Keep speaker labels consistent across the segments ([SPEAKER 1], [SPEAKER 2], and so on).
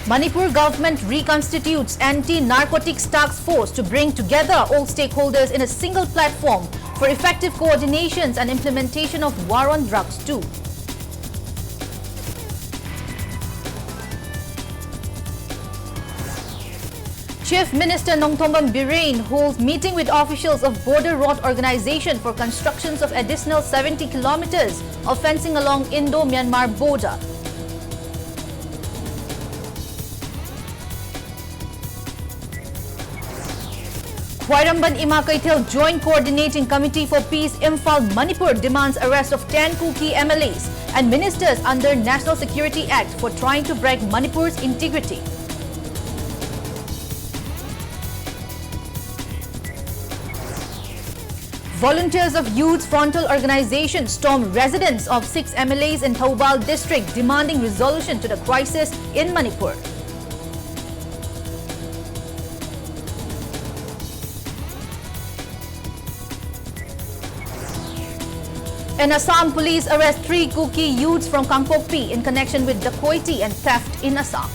[SPEAKER 1] Manipur government reconstitutes anti-narcotics task force to bring together all stakeholders in a single platform for effective coordinations and implementation of war on drugs too. Chief Minister Nongthombam Birane holds meeting with officials of Border Road Organization for constructions of additional 70 kilometers of fencing along Indo-Myanmar border. Khwairamban Ima Kaithel Joint Coordinating Committee for Peace Imphal Manipur demands arrest of 10 Kuki MLAs and ministers under National Security Act for trying to break Manipur's integrity. Volunteers of Youth Frontal Organization stormed residence of 6 MLAs in Thoubal district demanding resolution to the crisis in Manipur. In Assam, police arrest 3 Kuki youths from Kangpokpi in connection with dacoity and theft in Assam.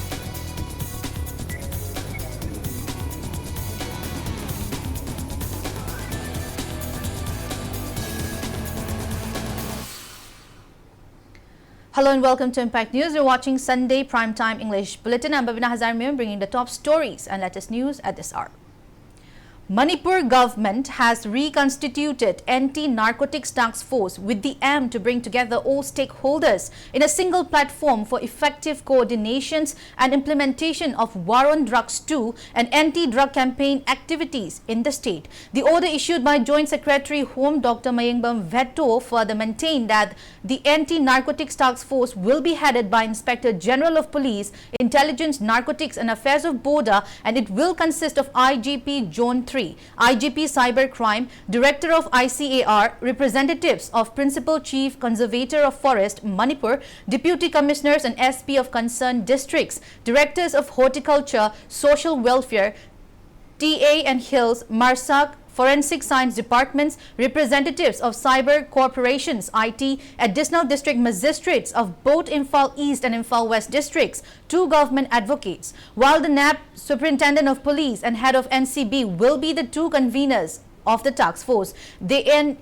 [SPEAKER 1] Hello and welcome to Impact News. You're watching Sunday Primetime English Bulletin. I'm BABINA HAJARIMAYUM bringing the top stories and latest news at this hour. Manipur government has reconstituted anti-narcotics task force with the aim to bring together all stakeholders in a single platform for effective coordinations and implementation of war on drugs too and anti-drug campaign activities in the state. The order issued by Joint Secretary Home Dr. Mayengbam Vetto further maintained that the anti-narcotics task force will be headed by Inspector General of Police, Intelligence, Narcotics and Affairs of Border, and it will consist of IGP Zone 3, IGP Cybercrime, Director of ICAR, representatives of Principal Chief Conservator of Forest, Manipur, Deputy Commissioners and SP of concerned districts, Directors of Horticulture, Social Welfare, TA and Hills, Marsak, Forensic Science Departments, representatives of cyber corporations, IT, additional district magistrates of both Imphal East and Imphal West districts, 2 government advocates, while the NAB Superintendent of Police and Head of NCB will be the 2 conveners of the task force. The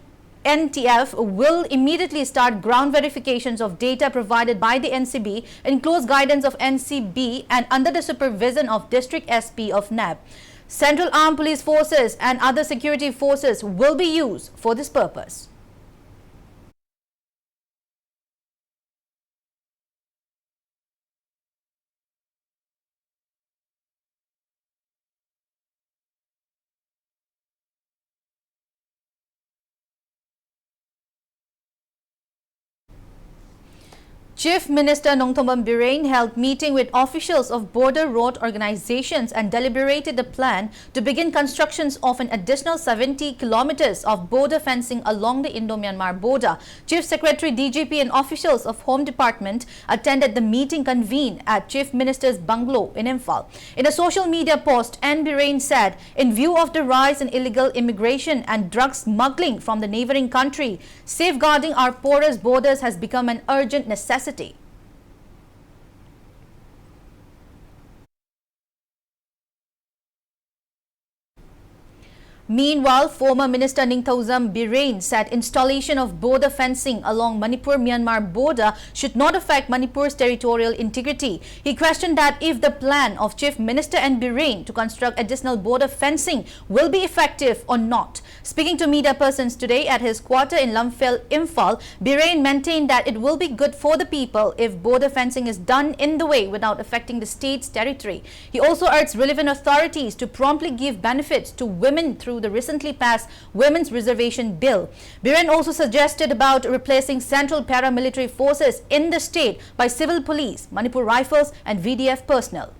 [SPEAKER 1] NTF will immediately start ground verifications of data provided by the NCB in close guidance of NCB and under the supervision of District SP of NAB. Central Armed Police Forces and other security forces will be used for this purpose. Chief Minister Nongthombam Birane held meeting with officials of Border Road Organizations and deliberated the plan to begin constructions of an additional 70 kilometers of border fencing along the Indo-Myanmar border. Chief Secretary DGP and officials of Home Department attended the meeting convened at Chief Minister's bungalow in Imphal. In a social media post, N. Birane said, in view of the rise in illegal immigration and drug smuggling from the neighboring country, safeguarding our porous borders has become an urgent necessity. Meanwhile, former Minister Ningthozam Birane said installation of border fencing along Manipur-Myanmar border should not affect Manipur's territorial integrity. He questioned that if the plan of Chief Minister and Birane to construct additional border fencing will be effective or not. Speaking to media persons today at his quarter in Lamphel, Imphal, Birane maintained that it will be good for the people if border fencing is done in the way without affecting the state's territory. He also urged relevant authorities to promptly give benefits to women through the recently passed Women's Reservation Bill. Birane also suggested about replacing central paramilitary forces in the state by civil police, Manipur Rifles and VDF personnel.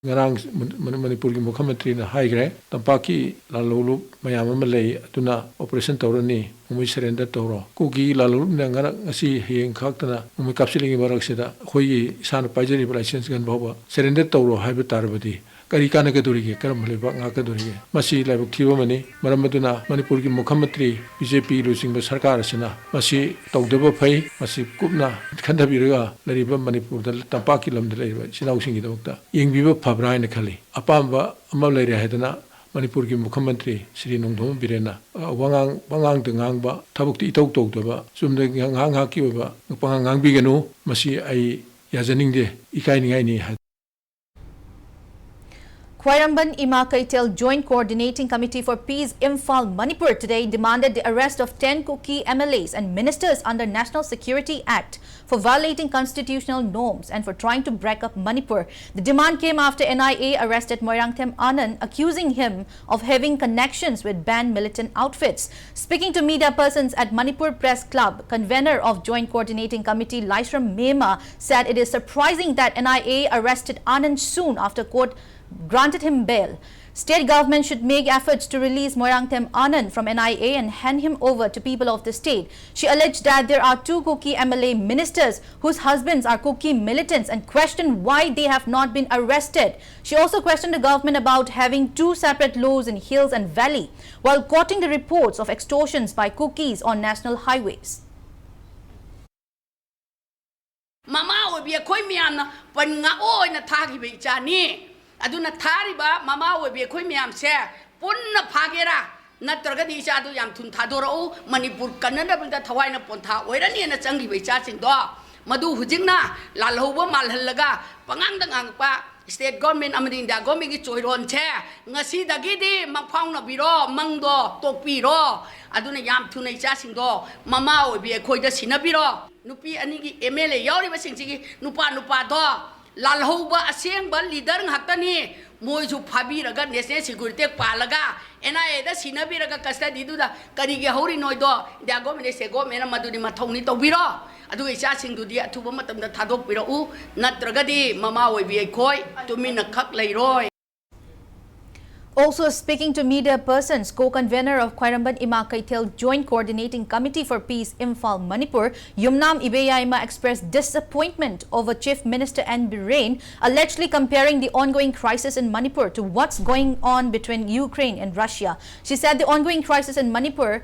[SPEAKER 2] Ngarang Manipur ki mukhamatri na haigre tampaki lalulu mayam malay tuna operation tawrani umi surrender tawro kuki lalulu na ngarang asi heng khaktana umi kapsiling barak sida khoi san pajari license gan bawa surrender tawro haiba tarbadi kari kana ka durige karam leba nga ka durige masi lebak thiba mani maram aduna Manipur ki mukhamantri BJP lusing ba sarkar asina masi tawdaba phai masi kupna khandabiraga lariba Manipur da tampa ki lamda lariba sinau singi dabakta yengbiba phabrai na khali apamba amal lairi haidana Manipur ki mukhamantri Sri Nongdom Birena wangang tengang ba thabukti itok tok daba sumde ngang ki ba pangang bi ganu masi ai yajaning de ikai ningai ni.
[SPEAKER 1] Khwairamban Ima Kaitel Joint Coordinating Committee for Peace Imphal Manipur today demanded the arrest of 10 Kuki MLAs and ministers under National Security Act for violating constitutional norms and for trying to break up Manipur. The demand came after NIA arrested Moirangthem Anand, accusing him of having connections with banned militant outfits. Speaking to media persons at Manipur Press Club, convener of Joint Coordinating Committee Laisram Mema said it is surprising that NIA arrested Anand soon after court granted him bail. State government should make efforts to release Moirangthem Anand from NIA and hand him over to people of the state. She alleged that there are 2 Kuki MLA ministers whose husbands are Kuki militants and questioned why they have not been arrested. She also questioned the government about having 2 separate laws in hills and valley, while quoting the reports of extortions by Kukis on national highways.
[SPEAKER 3] Mama obi khoi miam na panga oi na thagi be chani aduna thariba mama obi khoi miam se punna phagera natraga di cha du yam thun thadoro Manipur kanada bunda thawai na pontha oirani na changi be cha sing do madu hujingna lalhoba malhallaga pangang dangang pa state government amrinda government ki choiron che ngasi dagi di mangphang na biro mangdo tokpiro aduna yam thunai cha sing do mama obi khoi da sinabiro nupi ani ki MLA yauri ba sing sigi nupa do lalhoba asengba leader nghaktani moi ju phabi raga national security palaga NIA da sinabiraga custody du da kari ge hori noi do da government se government maduni mathoni to biro adu isa sing du di athuba matam da thadok biro u natraga di mama oi bi khoi tumina khak leiroi.
[SPEAKER 1] Also speaking to media persons, co-convener of Khwairamban Ima Kaitel Joint Coordinating Committee for Peace Imphal Manipur, Yumnam Ibeyaima expressed disappointment over Chief Minister N. Birain allegedly comparing the ongoing crisis in Manipur to what's going on between Ukraine and Russia. She said the ongoing crisis in Manipur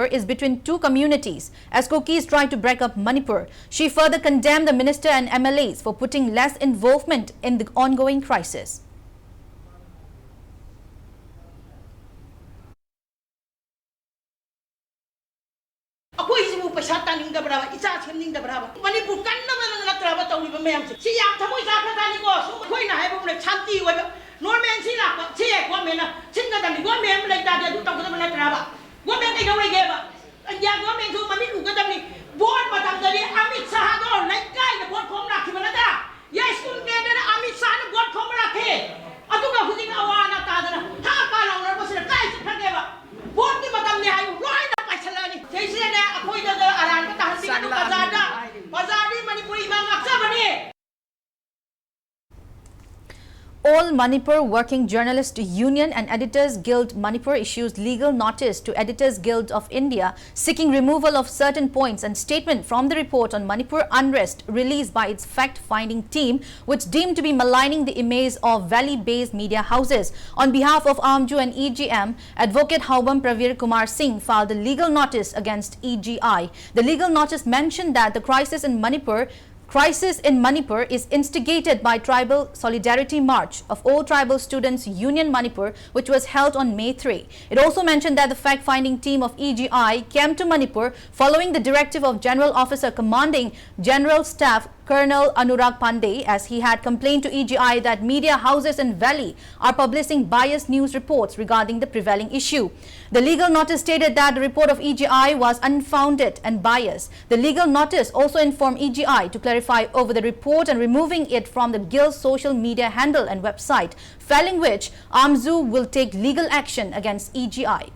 [SPEAKER 1] is between 2 communities as Kukis try to break up Manipur. She further condemned the minister and MLAs for putting less involvement in the ongoing crisis.
[SPEAKER 4] Manipur kan na man traba tawi ba mayam si yak thamoi sa khatani ko su khoi na hai bum le chanti oi ba normal si la si e ko men na sin ga dan go men le ta de ta ko na traba go men ai dawai ge ba ya go men su mani ku ga dan ni board ma tam dari Amit Shah go lai kai na board khom rakhi ba na da ya school ke na Amit Shah na board khom rakhe atu ga hujing awana ta da ha ka long na ba si kai si phage ba board ki matam ne ai roi na pa chalani sai ne akhoi da aran ka ta si ka bazada bazadi Manipuri mang aksa bani.
[SPEAKER 1] All Manipur Working Journalists Union and Editors Guild Manipur issues legal notice to Editors Guild of India seeking removal of certain points and statement from the report on Manipur unrest released by its fact-finding team, which deemed to be maligning the image of valley-based media houses. On behalf of AMJU and EGM, Advocate Haubam Pravir Kumar Singh filed a legal notice against EGI. The legal notice mentioned that the crisis in Manipur is instigated by Tribal Solidarity March of All Tribal Students Union Manipur, which was held on May 3. It also mentioned that the fact-finding team of EGI came to Manipur following the directive of General Officer Commanding General Staff Colonel Anurag Pandey, as he had complained to EGI that media houses in Valley are publishing biased news reports regarding the prevailing issue. The legal notice stated that the report of EGI was unfounded and biased. The legal notice also informed EGI to clarify over the report and removing it from the Guild's social media handle and website, failing which AMZU will take legal action against EGI.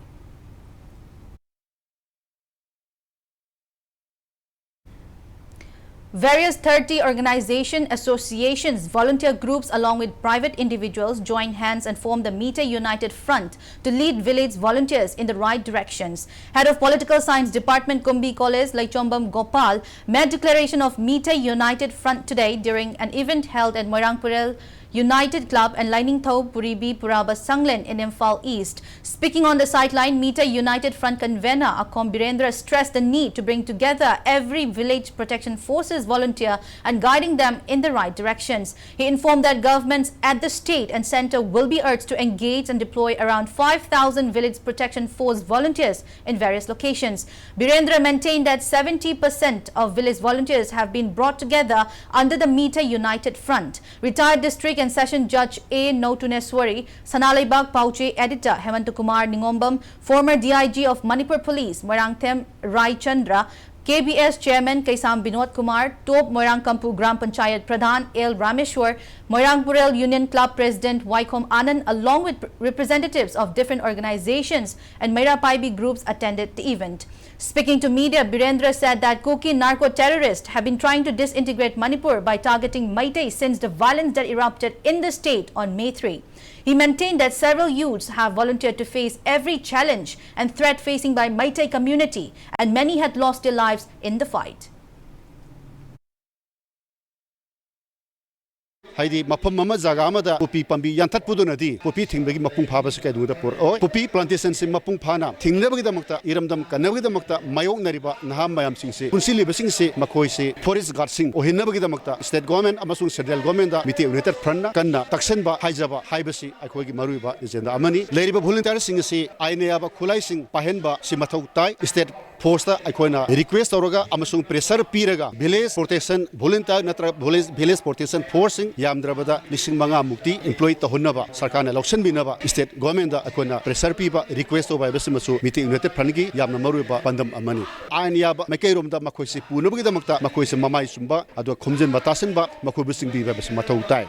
[SPEAKER 1] Various 30 organizations, associations, volunteer groups along with private individuals joined hands and formed the Meet United Front to lead village volunteers in the right directions. Head of Political Science Department Kumbi College Laichombam Gopal made declaration of Meet United Front today during an event held at Moirangpurel United Club and Lining Thau Puribi Puraba Sanglen in Imphal East. Speaking on the sideline, Mita United Front convener Akom Birendra stressed the need to bring together every village protection forces volunteer and guiding them in the right directions. He informed that governments at the state and centre will be urged to engage and deploy around 5,000 village protection force volunteers in various locations. Birendra maintained that 70% of village volunteers have been brought together under the Mita United Front. Retired District and Session Judge A. Notuneswari, Sanalaibag Pauche Editor Hemantakumar Ningombam, former DIG of Manipur Police Moirangthem Rai Chandra, KBS Chairman Kaisam Binod Kumar, Top Moirang Kampu Gram Panchayat Pradhan L. Rameshwar, Moirangpurel Union Club President Waikom Anand, along with representatives of different organizations and Meira Paibi groups attended the event. Speaking to media, Birendra said that Kuki narco-terrorists have been trying to disintegrate Manipur by targeting Meitei since the violence that erupted in the state on May 3. He maintained that several youths have volunteered to face every challenge and threat facing by Meitei community, and many had lost their lives in the fight.
[SPEAKER 5] Haidi mapam mama zaga amada popi pambi yantat pudunadi popi thingbagi mapung phaba se kaidu da por oi popi plantation se mapung phana thingnabagi damakta iramdam kanabagi damakta mayok nariba naham mayam sing se punsili basing se makoi se forest guard sing ohinabagi damakta state government amasung central government da miti united front na kanna taksenba haijaba haibasi aikogi maruiba agenda amani leiriba volunteer sing se aineyaba khulai sing pahenba se mathau tai state force ta aikoina request toroga amasung pressure piraga village protection volunteer natra village protection force yamdrabada lising manga mukti employee tahunaba sarkana election binaba state government da aikoina pressure piba request obai basimasu meeting united phangi yamna maruba pandam amani ainyaba makairom da makoisi punabagi damakta makoisi mamai sumba ado khomjen batasen ba makobising biba basimathau tai.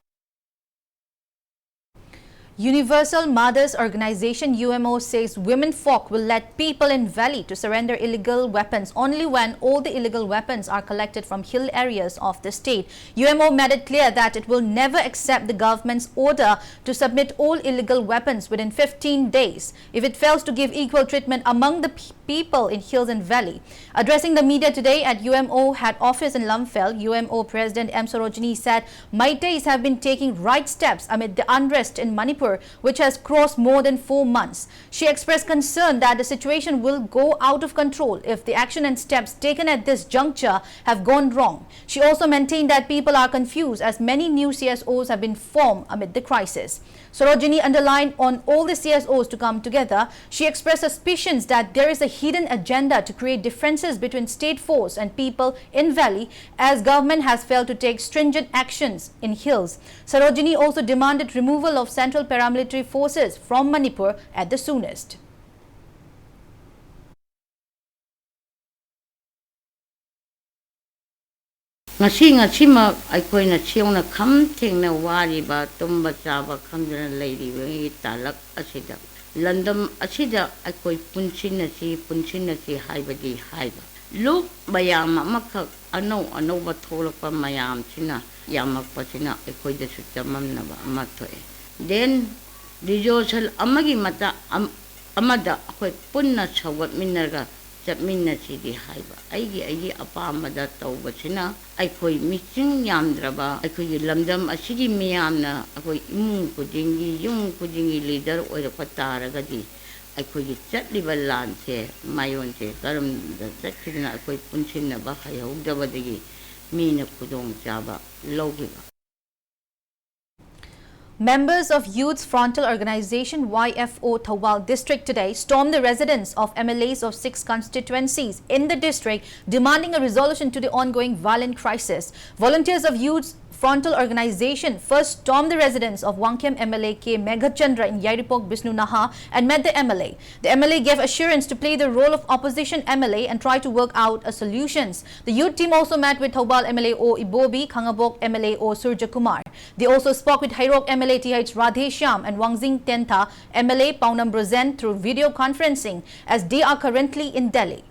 [SPEAKER 1] Universal Mothers Organization UMO says women folk will let people in valley to surrender illegal weapons only when all the illegal weapons are collected from hill areas of the state. UMO made it clear that it will never accept the government's order to submit all illegal weapons within 15 days if it fails to give equal treatment among the people in hills and valley. Addressing the media today at UMO head office in Lamphel, UMO President M. Sarojini said Meiteis have been taking right steps amid the unrest in Manipur, which has crossed more than 4 months. She expressed concern that the situation will go out of control if the action and steps taken at this juncture have gone wrong. She also maintained that people are confused as many new CSOs have been formed amid the crisis. Sarojini underlined on all the CSOs to come together. She expressed suspicions that there is a hidden agenda to create differences between state force and people in valley as government has failed to take stringent actions in hills. Sarojini also demanded removal of central paramilitary forces from Manipur at the soonest.
[SPEAKER 6] Ngasi aikoina chiona kham thengna wari ba tumba chaba khamjana leiri we talak asida landam asida aikoi punchina si haibadi haiba look bayam amakha ano ba tholakpa mayam china yamak pachina aikoi da sutamam na ba amathoe then dijosal amagi mata amada akoi punna chawat minarga Minna Chidi Haiba. Aigi Apamada Taubachina, Aikoi Miching Yamdraba, Aikoi Lamdam, a city Miamna, Akoi Imun Kudingi, Yung Kudingi leader or the Patara Gadi. Aikoi Chatli Valance, Mayonte, Garam, the section Akoi Punchina Bahaya, Davadigi, Mina Kudong Java, Logiva.
[SPEAKER 1] Members of Youth Frontal Organization YFO Thawal district today stormed the residence of MLAs of 6 constituencies in the district, demanding a resolution to the ongoing violent crisis. Volunteers of Youth Frontal Organization first stormed the residence of Wangkem MLA K. Meghachandra in Yairipok, Bisnu Naha and met the MLA. The MLA gave assurance to play the role of opposition MLA and try to work out a solutions. The youth team also met with Thawal MLA O. Ibobi, Khangabok MLA O. Surja Kumar. They also spoke with Hairok MLA TH Radhe Shyam and Wangzing Tenta MLA Paunam Brozen through video conferencing as they are currently in Delhi.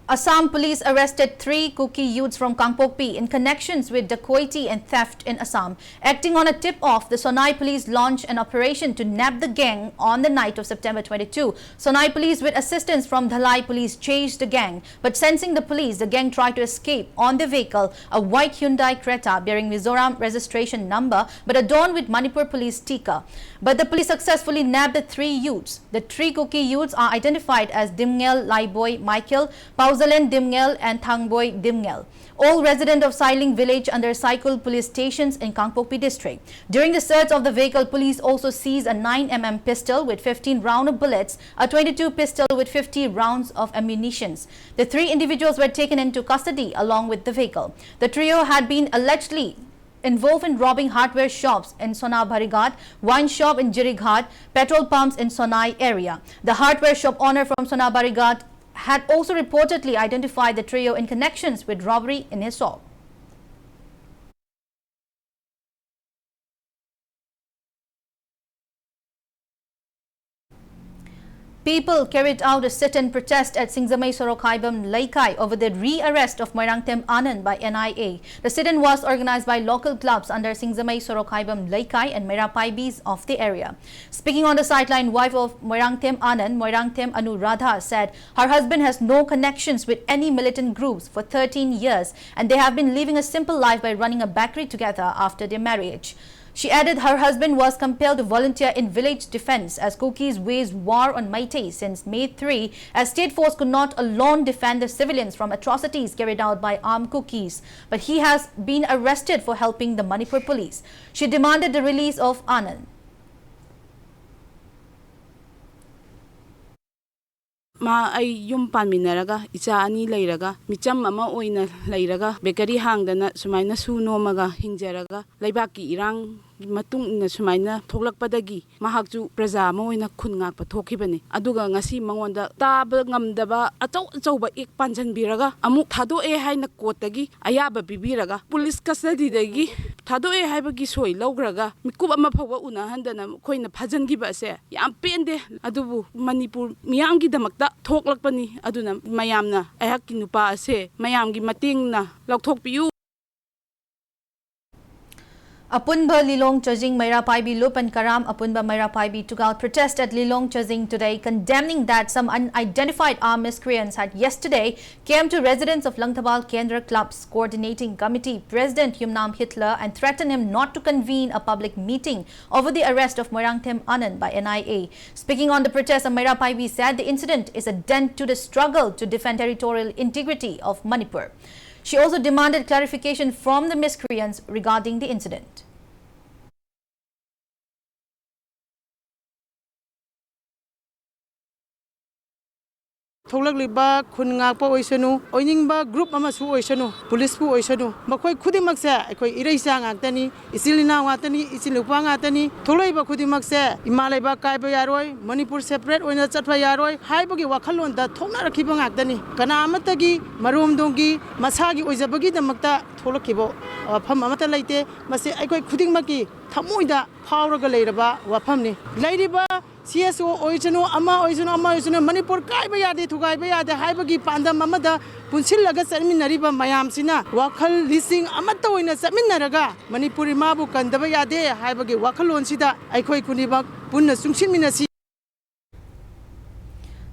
[SPEAKER 1] Assam police arrested 3 Kuki youths from Kangpokpi in connections with dacoity and theft in Assam. Acting on a tip-off, the Sonai police launched an operation to nab the gang on the night of September 22. Sonai police with assistance from Dhalai police chased the gang, but sensing the police, the gang tried to escape on the vehicle, a white Hyundai Creta bearing Mizoram registration number but adorned with Manipur police sticker. But the police successfully nabbed the 3 youths. The 3 Kuki youths are identified as Dimngel Laiboy Michael, Pauzalen Dimngel and Thangboy Dimngel, all resident of Sailing village under Saikul police stations in Kangpokpi district. During the search of the vehicle, police also seized a 9mm pistol with 15 rounds of bullets, a 22 pistol with 50 rounds of ammunition. The 3 individuals were taken into custody along with the vehicle. The trio had been allegedly involved in robbing hardware shops in Sona Bharighat, wine shop in Jirighat, petrol pumps in Sonai area. The hardware shop owner from Sona Bharighat had also reportedly identified the trio in connections with robbery in his shop. People carried out a sit-in protest at Singzamay Sorokhaibam Laikai over the re-arrest of Moirangtem Anand by NIA. The sit-in was organized by local clubs under Singzamay Sorokhaibam Laikai and Merapaibis of the area. Speaking on the sideline, wife of Moirangtem Anand, Moirangtem Anuradha, said her husband has no connections with any militant groups for 13 years and they have been living a simple life by running a bakery together after their marriage. She added her husband was compelled to volunteer in village defense as Kukis waged war on Meitei since May 3 as state force could not alone defend the civilians from atrocities carried out by armed Kukis. But he has been arrested for helping the Manipur police. She demanded the release of Anand.
[SPEAKER 7] Ma ay yung paminaraga isa ani layraga micham ama oina layraga bakery hangdana sumaina suno maga hinjaraga laibaki irang matung na sumaina thoklakpadagi mahakju praja ma oina khungak pathokibani aduga ngasi mangonda tab ngamdaba achauba ek panjan biraga amuk thado e haina kotagi ayaba bibiraga police custody dagi thado e haibagi soi lograga mikub ama phawa una handana khoina phajangi ba se yam pende adubu Manipur miyamgi damakta thoklakpani aduna mayamna ayakki nupa ase mayamgi matingna lokthokpiu.
[SPEAKER 1] Apunba Lilong Chajing Mairapaibi Lup and Karam Apunba Mairapaibi took out protest at Lilong Chajing today, condemning that some unidentified armed miscreants had yesterday came to residents of Langthabal Kendra Club's coordinating committee President Yumnam Hitler and threatened him not to convene a public meeting over the arrest of Moirangtem Anand by NIA. Speaking on the protest, Mairapaibi said the incident is a dent to the struggle to defend territorial integrity of Manipur. She also demanded clarification from the miscreants regarding the incident.
[SPEAKER 8] Thoglakliba khungakpa oisanu oiningba group amasu oisanu police pu oisanu makhoi khudimak se akhoi ireisa ngaktani isilina ngatani isilupa ngatani tholaiba khudimak se imalaiba kaiba yaroi Manipur separate oina chatwa yaroi haibagi wakhalon da thokna rakhiba ngaktani kana amatagi maromdongi masagi oijabagi damakta tholakhibo pham amata laite mase akhoi khudingmaki thamoida phawraga leiraba wafamni leiriba CSO oisanu ama oisanu Manipur kaiba yade thugaiba yade haibagi pandam amada punsillaga charminariba mayamsina wakhal lising amata oina charminaraga Manipuri mabu kandaba yade haibagi wakhalonsida aikhoi kuniba punna sungsinminasi.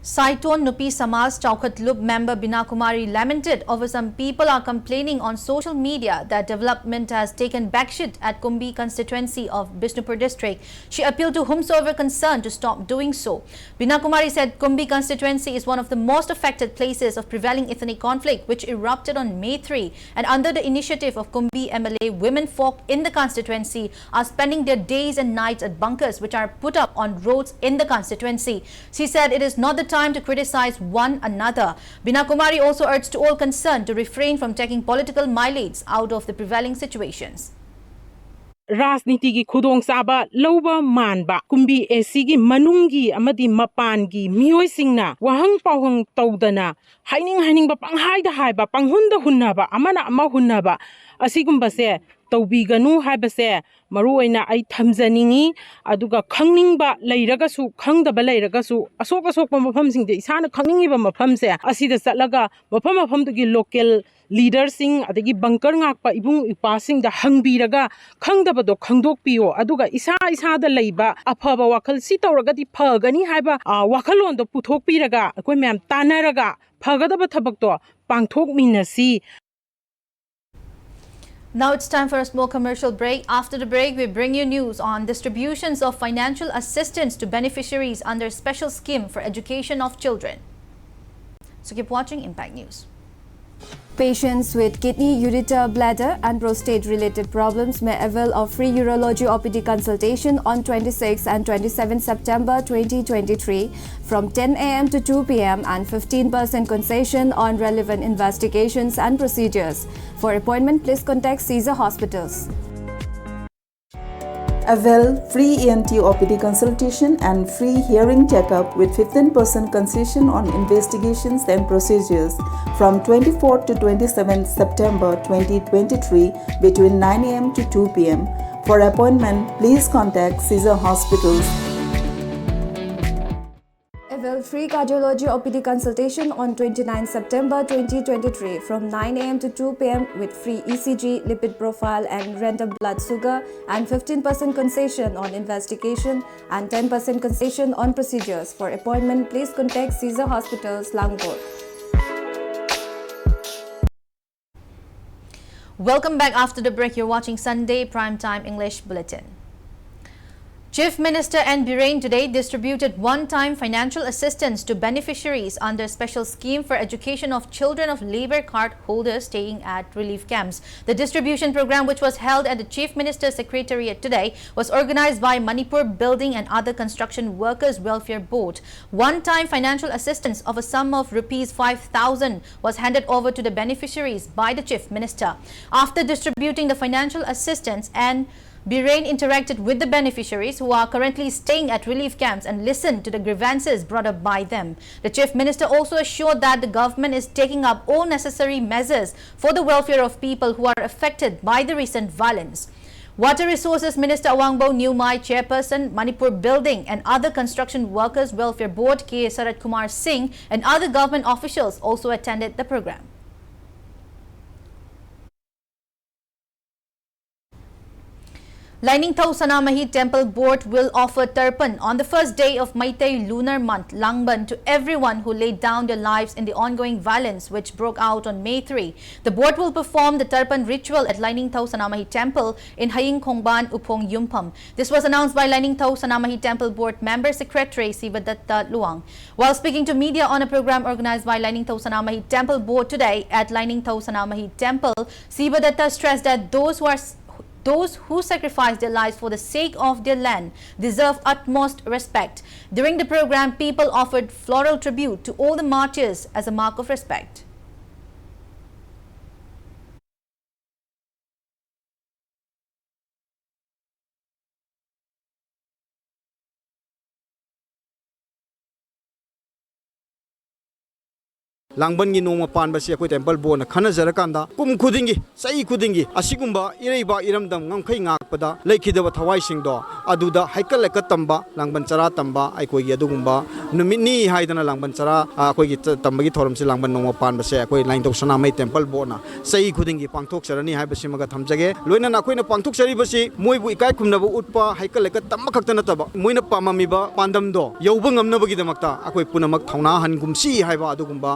[SPEAKER 1] Saiton Nupi Samaj Chaukat Lup member Bina Kumari lamented over some people are complaining on social media that development has taken backseat at Kumbi constituency of Bishnupur district. She appealed to whomsoever concerned to stop doing so. Bina Kumari said Kumbi constituency is one of the most affected places of prevailing ethnic conflict which erupted on May 3 and under the initiative of Kumbi MLA, women folk in the constituency are spending their days and nights at bunkers which are put up on roads in the constituency. She said it is not the time to criticize one another. Bina Kumari also urged to all concerned to refrain from taking political mileage out of the prevailing situations.
[SPEAKER 9] राजनीति की खुदोंग साबा लौबा मानबा Kunbi AC की मनुंगी अमदी मपान की मियोय सिंगना वहंग पावंग तौदना हाइनिंग बा पंगहाइदा हाइबा पंगहुंदा हुन्नाबा अमना अमा हुन्नाबा असिगुंबा से tawbiganu haibase maruoina ai thamjaningi aduga khangningba leiragasu khangdaba leiragasu asok mafam singde isana khangningiba mafam se asida chatlaga mafam dugi local leader sing adagi bunker ngakpa ibung ipa sing da hangbiraga khangdaba do khangdokpiyo aduga isa da leiba afaba wakhal si tawragadi phagani haiba wakhalon do puthokpiraga akoi mem tanaraga phagadaba thabak to pangthokminasi.
[SPEAKER 1] Now it's time for a small commercial break. After the break, we bring you news on distributions of financial assistance to beneficiaries under special scheme for education of children. So keep watching Impact News.
[SPEAKER 10] Patients with kidney, ureter, bladder and prostate-related problems may avail of free urology OPD consultation on 26 and 27 September 2023 from 10 a.m. to 2 p.m. and 15% concession on relevant investigations and procedures. For appointment, please contact Caesar Hospitals.
[SPEAKER 11] Avail free ENT OPD consultation and free hearing checkup with 15% concession on investigations and procedures from 24 to 27 September 2023 between 9 a.m. to 2 p.m. For appointment, please contact Caesar Hospitals.
[SPEAKER 10] Avail free cardiology OPD consultation on 29 September 2023 from 9 a.m. to 2 p.m. with free ECG, lipid profile and random blood sugar and 15% concession on investigation and 10% concession on procedures. For appointment, please contact Caesar Hospitals, Langpur.
[SPEAKER 1] Welcome back. After the break, you're watching Sunday Primetime English Bulletin. Chief Minister N. Birain today distributed one-time financial assistance to beneficiaries under special scheme for education of children of labour card holders staying at relief camps. The distribution program, which was held at the Chief Minister's Secretariat today, was organised by Manipur Building and Other Construction Workers Welfare Board. One-time financial assistance of a sum of Rs 5,000 was handed over to the beneficiaries by the Chief Minister. After distributing the financial assistance, Birain interacted with the beneficiaries who are currently staying at relief camps and listened to the grievances brought up by them. The Chief Minister also assured that the government is taking up all necessary measures for the welfare of people who are affected by the recent violence. Water Resources Minister Awangbo Newmai Chairperson, Manipur Building and Other Construction Workers Welfare Board K. Sarat Kumar Singh and other government officials also attended the program. Lining Thau Sanamahi Temple Board will offer Tarpan on the first day of Maitai lunar month, Langban, to everyone who laid down their lives in the ongoing violence which broke out on May 3. The board will perform the Tarpan ritual at Lining Thau Sanamahi Temple in Haying Khongban, Upong Yumpam. This was announced by Lining Thau Sanamahi Temple Board Member Secretary Sivadatta Luang. While speaking to media on a program organized by Lining Thau Sanamahi Temple Board today at Lining Thau Sanamahi Temple, Sivadatta stressed that those who sacrifice their lives for the sake of their land deserve utmost respect. During the program, people offered floral tribute to all the martyrs as a mark of respect.
[SPEAKER 12] Langban gi noma pan basi akoi temple bo na khana jarakanda kum khudingi sai khudingi asigumba ireiba iramdam ngamkhai ngakpada lekhidaba thawai singdo aduda haikal leka tamba langban chara tamba aikoi gi adugumba numini haidana langban chara akoi gi tambagi thoram si langban noma pan basi akoi lain tok sana mai temple bo na sai khudingi pangthok sarani hai basi maga thamjage loina na akoi na pangthok sari basi moibu ikai khumnaba utpa haikal leka tamba khakta nataba moina pamamiba pandam do yauba ngamnabagi damakta akoi punamak thauna hangum si haiba adugumba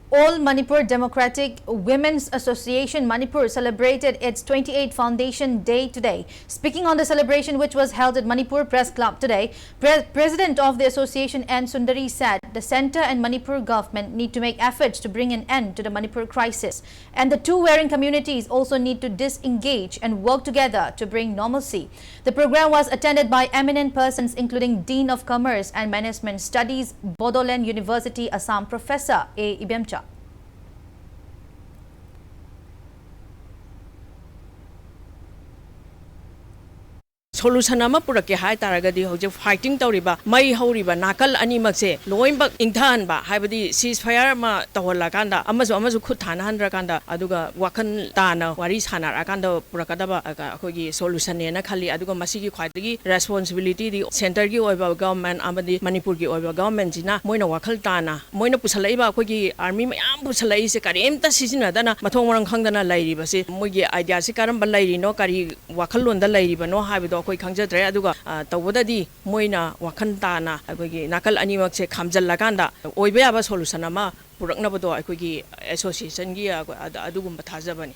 [SPEAKER 1] All Manipur Democratic Women's Association Manipur celebrated its 28th Foundation Day today. Speaking on the celebration, which was held at Manipur Press Club today, President of the association N. Sundari said the centre and Manipur government need to make efforts to bring an end to the Manipur crisis, and the two warring communities also need to disengage and work together to bring normalcy. The program was attended by eminent persons including Dean of Commerce and Management Studies, Bodoland University Assam Professor A. Ibemcha.
[SPEAKER 13] solution ama purake hai taragadi hoje fighting tawriba mai horiba nakal ani makse loimbak ingthan ba haibadi ceasefire ma tawala kanda amazu khut thana handra kanda aduga wakan tana wari sanar akanda purakadaba akogi solution ne na khali aduga masigi khwaidagi responsibility di center gi oiba government amadi manipur gi oiba government jina moina wakhal tana moina pusalaiba akogi army mayam pusalai se karimta sisina dana mathong marang khangdana lairiba se mogi idea se karam balairi no kari wakhal londa lairiba no haibido akoi khangjadre aduga tawbadadi moina wakhan tana akogi nakal ani makse khamjalla kanda oiba yaba solution ama puraknabado akogi association gi adugumba thajabani.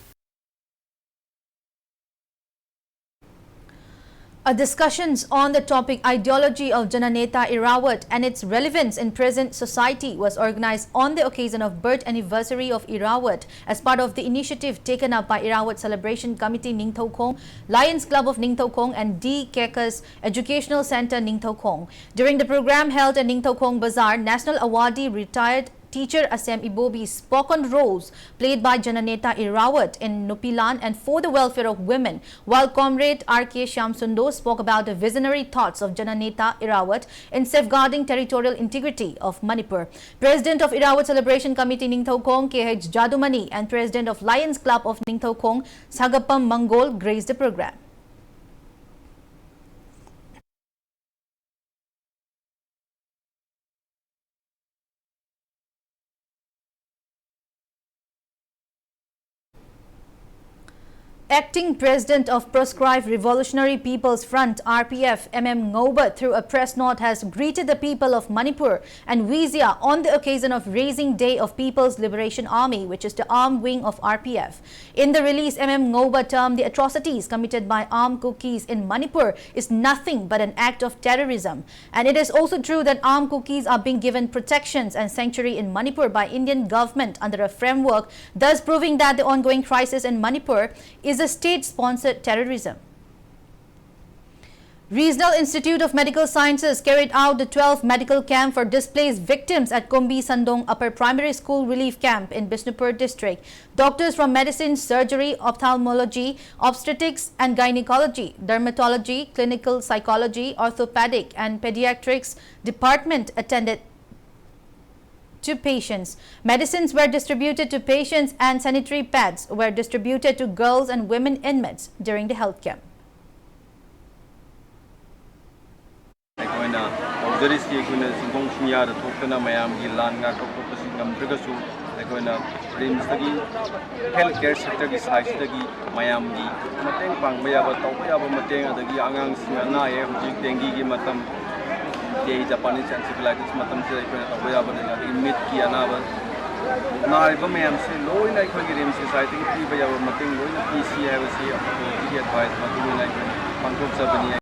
[SPEAKER 1] Discussions on the topic ideology of Jananeta Irawat and its relevance in present society was organized on the occasion of birth anniversary of Irawat as part of the initiative taken up by Irawat Celebration Committee Ningthokong, Lions Club of Ningthokong and D. Kekas Educational Center Ningthokong. During the program held at Ningthokong Bazaar, National Awardee retired teacher Asem Ibobi spoke on roles played by Jananeta Irawat in Nupilan and for the welfare of women, while Comrade R.K. Shamsundo spoke about the visionary thoughts of Jananeta Irawat in safeguarding territorial integrity of Manipur. President of Irawat Celebration Committee Ningthokong K.H. Jadumani and President of Lions Club of Ningthokong Sagapam Mangol graced the program. Acting President of Proscribed Revolutionary People's Front RPF MM Ngoba through a press note has greeted the people of Manipur and Wizia on the occasion of Raising Day of People's Liberation Army, which is the armed wing of RPF. In the release, MM Ngoba termed the atrocities committed by armed cookies in Manipur is nothing but an act of terrorism. And it is also true that armed cookies are being given protections and sanctuary in Manipur by Indian government under a framework, thus proving that the ongoing crisis in Manipur is a state-sponsored terrorism. Regional Institute of Medical Sciences carried out the 12th medical camp for displaced victims at Kombi Sandong Upper Primary School Relief Camp in Bishnupur District. Doctors from medicine, surgery, ophthalmology, obstetrics and gynecology, dermatology, clinical psychology, orthopedic and pediatrics department attended to patients. Medicines were distributed to patients and sanitary pads were distributed to girls and women inmates during the health camp.
[SPEAKER 14] Healthcare sector ki side dagi mayam gi mateng pang baya ba tau ya ba mateng adagi angang singa na ye hujik dengi gi matam ye Japanese encephalitis matam se ko tau baya ba dagi mit ki ana ba na ba mayam se loi na ko gi rim society ki baya ba mateng loi na PC hai ba se ki advice matum na ko pangkop sabani.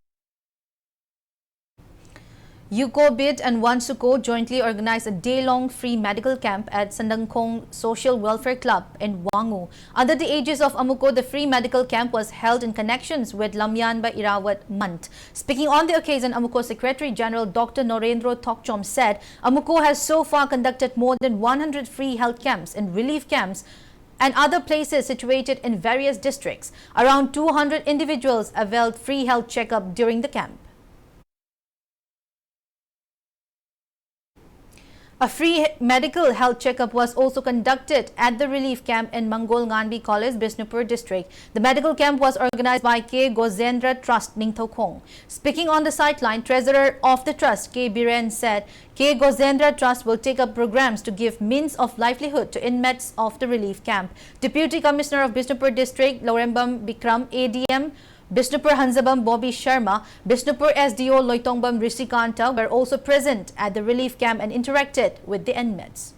[SPEAKER 1] UCOBID and OneSuko jointly organized a day-long free medical camp at Sandangkong Social Welfare Club in Wangu. Under the aegis of Amuko, the free medical camp was held in connections with Lamyanba Irawat month. Speaking on the occasion, Amuko Secretary General Dr. Norendro Tokchom said Amuko has so far conducted more than 100 free health camps and relief camps and other places situated in various districts. Around 200 individuals availed free health checkup during the camp. A free medical health checkup was also conducted at the relief camp in Mangol Nganbi College, Bishnupur District. The medical camp was organized by K. Gozendra Trust, Ningthokong. Speaking on the sideline, Treasurer of the Trust, K. Biren, said K. Gozendra Trust will take up programs to give means of livelihood to inmates of the relief camp. Deputy Commissioner of Bishnupur District, Lorembam Bikram, ADM, Bishnupur Hanzabam Bobby Sharma, Bishnupur SDO Loitongbam Rishikanta were also present at the relief camp and interacted with the inmates.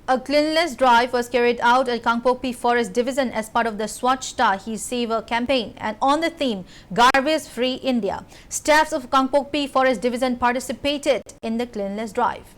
[SPEAKER 1] A cleanliness drive was carried out at Kangpokpi Forest Division as part of the Swachhta Hi Seva campaign and on the theme Garbage Free India. Staffs of Kangpokpi Forest Division participated in the cleanliness drive.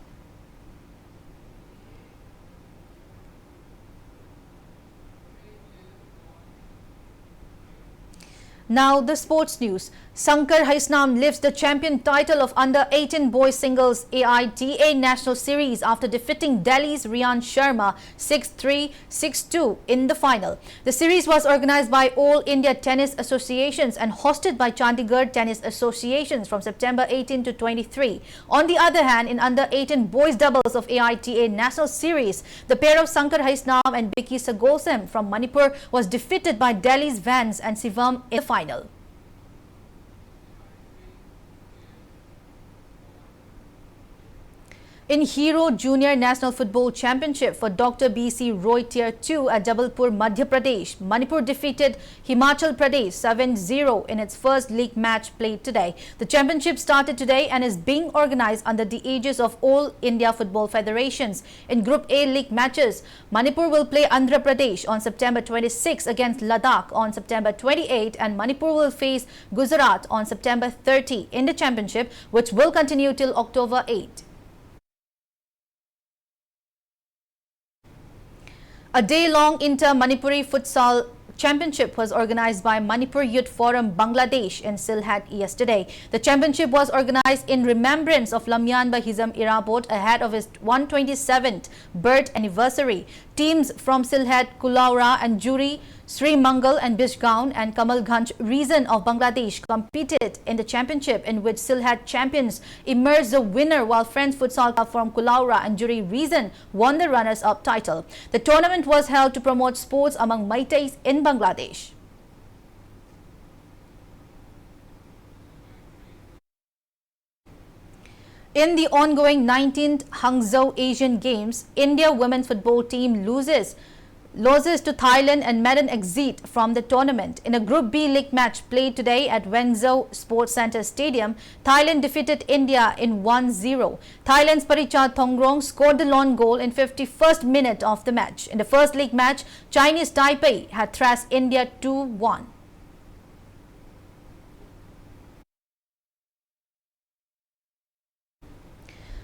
[SPEAKER 1] Now the sports news. Sankar Haisnam lifts the champion title of under-18 boys singles AITA National Series after defeating Delhi's Riyan Sharma 6-3, 6-2 in the final. The series was organized by All India Tennis Associations and hosted by Chandigarh Tennis Associations from September 18 to 23. On the other hand, in under-18 boys doubles of AITA National Series, the pair of Sankar Haisnam and Vicky Sagosem from Manipur was defeated by Delhi's Vance and Sivam in the final. In Hero Junior National Football Championship for Dr. B.C. Roy Tier 2 at Jabalpur, Madhya Pradesh, Manipur defeated Himachal Pradesh 7-0 in its first league match played today. The championship started today and is being organized under the aegis of All India Football Federations. In Group A league matches, Manipur will play Andhra Pradesh on September 26 against Ladakh on September 28 and Manipur will face Gujarat on September 30 in the championship, which will continue till October 8. A day-long inter-Manipuri futsal championship was organized by Manipur Youth Forum Bangladesh in Sylhet yesterday. The championship was organized in remembrance of Lamyanba Hizam Irabot ahead of his 127th birth anniversary. Teams from Sylhet, Kulaura and Juri, Sri Mangal and Bijgaon and Kamalganj region of Bangladesh competed in the championship, in which Sylhet champions emerged the winner, while Friends Futsal Club from Kulaura and Juri region won the runners-up title. The tournament was held to promote sports among Meiteis in Bangladesh. In the ongoing 19th Hangzhou Asian Games, India women's football team loses to Thailand and made an exit from the tournament. In a Group B league match played today at Wenzhou Sports Center Stadium, Thailand defeated India in 1-0. Thailand's Paricha Thongrong scored the lone goal in 51st minute of the match. In the first league match, Chinese Taipei had thrashed India 2-1.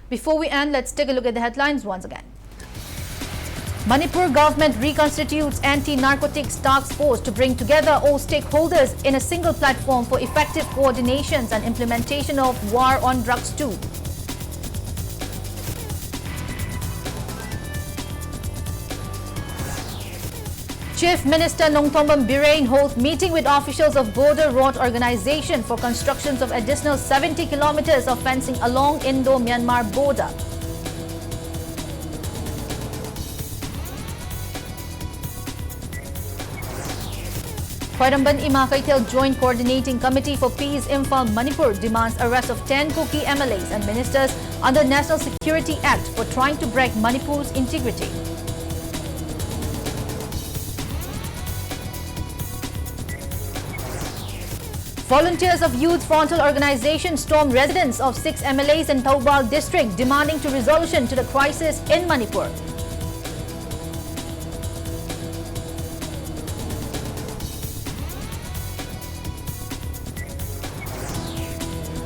[SPEAKER 1] Before we end, let's take a look at the headlines once again. Manipur government reconstitutes anti-narcotics task force to bring together all stakeholders in a single platform for effective coordinations and implementation of war on drugs too. Chief Minister Nongthombam Birane holds meeting with officials of Border Road Organization for constructions of additional 70 kilometers of fencing along Indo-Myanmar border. Khairamban Ima Kaitel Joint Coordinating Committee for Peace Imphal Manipur demands arrest of 10 Kuki MLAs and ministers under National Security Act for trying to break Manipur's integrity. Volunteers of Youth Frontal Organization stormed residence of 6 MLAs in Thoubal district demanding to resolution to the crisis in Manipur.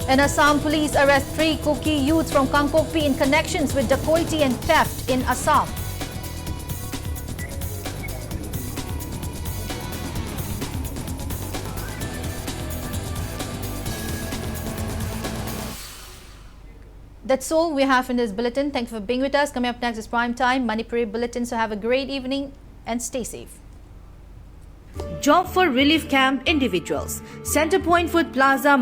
[SPEAKER 1] In Assam, police arrest 3 Kuki youths from Kangpokpi in connections with dacoity and theft in Assam. That's all we have in this bulletin. Thank you for being with us. Coming up next is Prime Time Manipuri Bulletin. So have a great evening and stay safe. Job for Relief Camp individuals. Center Point Food Plaza,